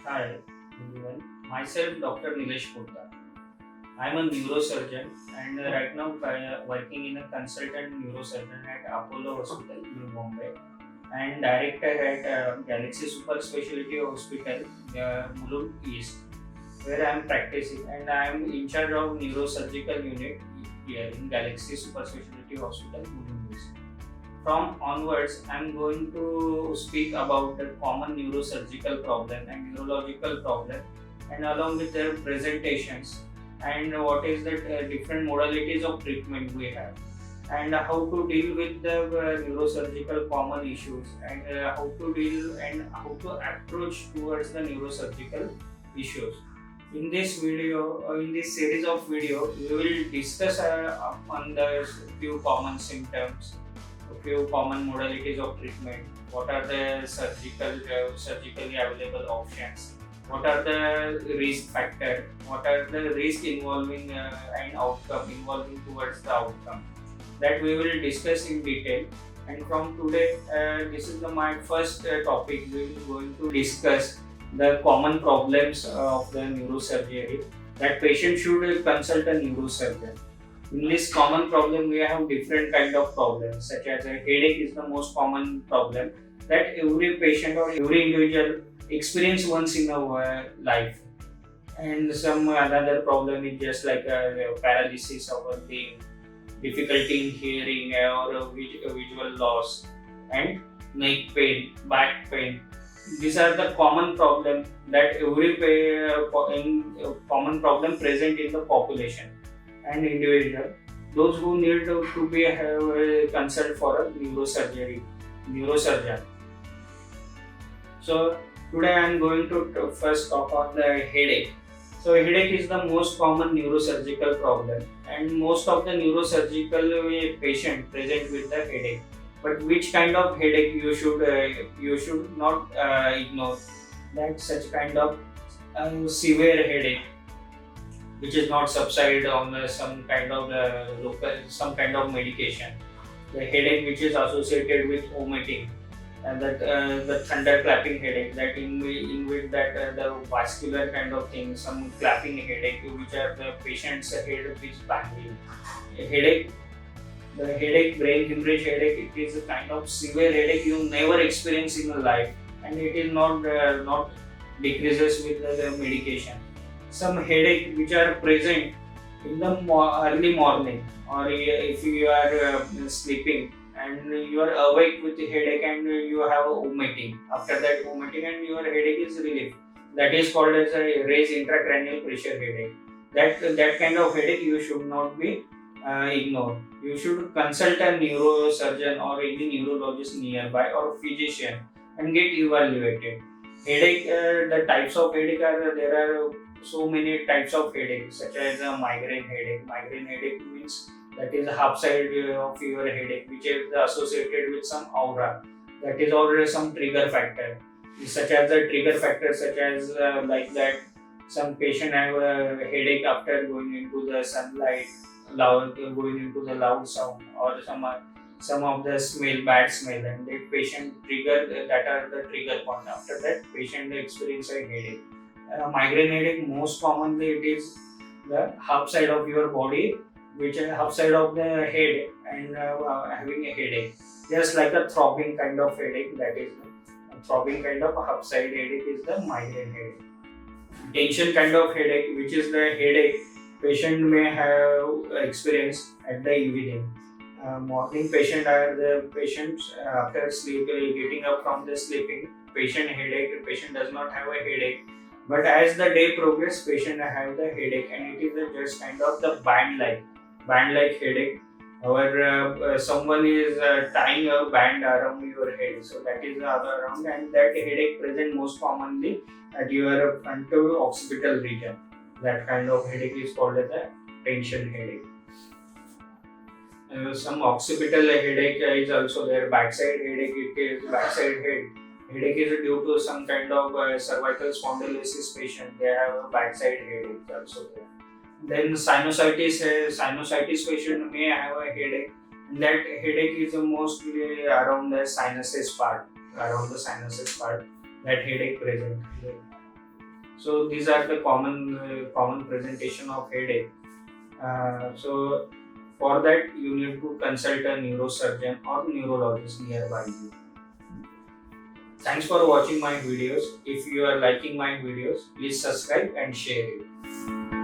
Hi, everyone. Myself, Dr. Nilesh Potdar. I'm a neurosurgeon and right now working in a consultant neurosurgeon at Apollo Hospital, New Bombay, and director at Galaxy Super Specialty Hospital, Mulund East, where I'm practicing, and I'm in charge of neurosurgical unit here in Galaxy Super Specialty Hospital, Mulund East. From onwards, I'm going to speak about the common neurosurgical problem and neurological problem, and along with their presentations, and what is the different modalities of treatment we have, and how to deal with the neurosurgical common issues, and how to deal and how to approach towards the neurosurgical issues. In this video, in this series of video, we will discuss on the few common symptoms, a few common modalities of treatment, what are the surgically available options, what are the risk factor, what are the risk involving and outcome involving towards the outcome, that we will discuss in detail. And from today, this is my first topic. We will going to discuss the common problems of the neurosurgery, that patient should consult a neurosurgeon. In this common problem, we have different kind of problems, such as a headache is the most common problem that every patient or every individual experience once in a life. And some another problem is just like a paralysis of a limb, difficulty in hearing, or a visual loss, and neck pain, back pain. These are the common problem that every common problem present in the population and individual. Those who need to be have a consult for a neurosurgeon. So today I am going to first talk on the headache. So headache is the most common neurosurgical problem, and most of the neurosurgical patient present with the headache. But which kind of headache you should not ignore. That such kind of severe headache which is not subside on some kind of local some kind of medication. The headache which is associated with vomiting, and that the thunder clapping headache, that in with that the vascular kind of thing, some clapping headache which are the patient's head which is banging. A headache, the headache, brain hemorrhage headache, it is a kind of severe headache you never experience in your life, and it is not decreases with the medication. Some headache which are present in the early morning, or if you are sleeping and you are awake with the headache and you have a vomiting, after that vomiting and your headache is relief, that is called as a raised intracranial pressure headache. That kind of headache you should not be ignored. You should consult a neurosurgeon or any neurologist nearby or physician and get evaluated. Headache, the types of headache are there are so many types of headache, such as a migraine headache. Migraine headache means that is a half side of your headache, which is associated with some aura. That is already some trigger factor, such as the trigger factor, such as like that. Some patient have a headache after going into the sunlight, going into the loud sound, or some of the smell, bad smell, and the patient trigger that are the trigger point. After that, patient experience a headache. Migraine headache, most commonly it is the half side of your body, which is half side of the head, and having a headache, just like a throbbing kind of headache. That is a throbbing kind of half side headache is the migraine headache. Tension kind of headache, which is the headache patient may have experienced at the evening. Morning patient are the patients after sleep, getting up from the sleeping. Patient does not have a headache, but as the day progresses, patient have the headache, and it is just kind of the band like headache. Or someone is tying a band around your head, so that is the other around, and that headache present most commonly at your frontal occipital region. That kind of headache is called as a tension headache. Some occipital headache is also there. Backside headache, it is backside head. Headache is due to some kind of cervical spondylosis patient. They have a backside headache also there. Then sinusitis patient may have a headache. And that headache is mostly around the sinuses part. Around the sinuses part, that headache present. So these are the common presentation of headache. So for that you need to consult a neurosurgeon or neurologist nearby you. Thanks for watching my videos. If you are liking my videos, please subscribe and share it.